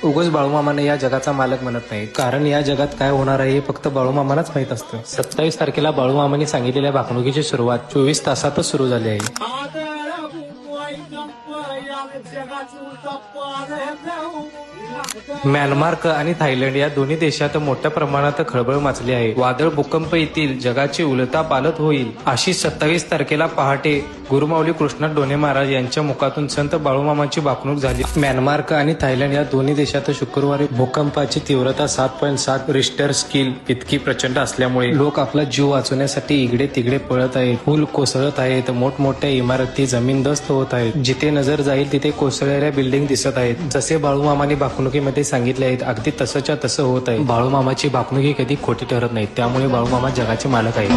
उगाच बाळूमामाने या जगाचा मालक म्हणत नाही, कारण या जगात काय होणार आहे हे फक्त बाळूमामालाच माहित असतं. 27 तारखेला बाळूमामाने सांगितलेल्या भाकणुकीची सुरुवात 24 तासातच सुरू झाली आहे. म्यानमार आणि थायलंड या दोन्ही देशात मोठ्या प्रमाणात खळबळ माजली आहे. वादळ भूकंप येतील, जगाची उलथापालथ होईल, अशी 27 तारखेला पहाटे गुरुमाऊली कृष्णनाथ डोने महाराज यांच्या मुखातून संत बाळूमामाची भाकणूक झाली. म्यानमार आणि थायलंड या दोन्ही देशात शुक्रवारी भूकंपाची तीव्रता 7.7 रिश्टर स्केल इतकी प्रचंड असल्यामुळे लोक आपला जीव वाचवण्यासाठी इकडे तिकडे पळत आहेत. पूल कोसळत आहेत, मोठमोठ्या इमारती जमीनदस्त होत आहेत. जिथे नजर जाईल तिथे कोसळलेल्या बिल्डिंग दिसत आहेत. जसे बाळूमामाने भाकणुकीमध्ये सांगितले आहेत अगदी तसंच्या तसं होत आहे. बाळूमामाची भाकणुकी कधी खोटी ठरत नाही, त्यामुळे बाळूमामा जगाचे मालक आहेत.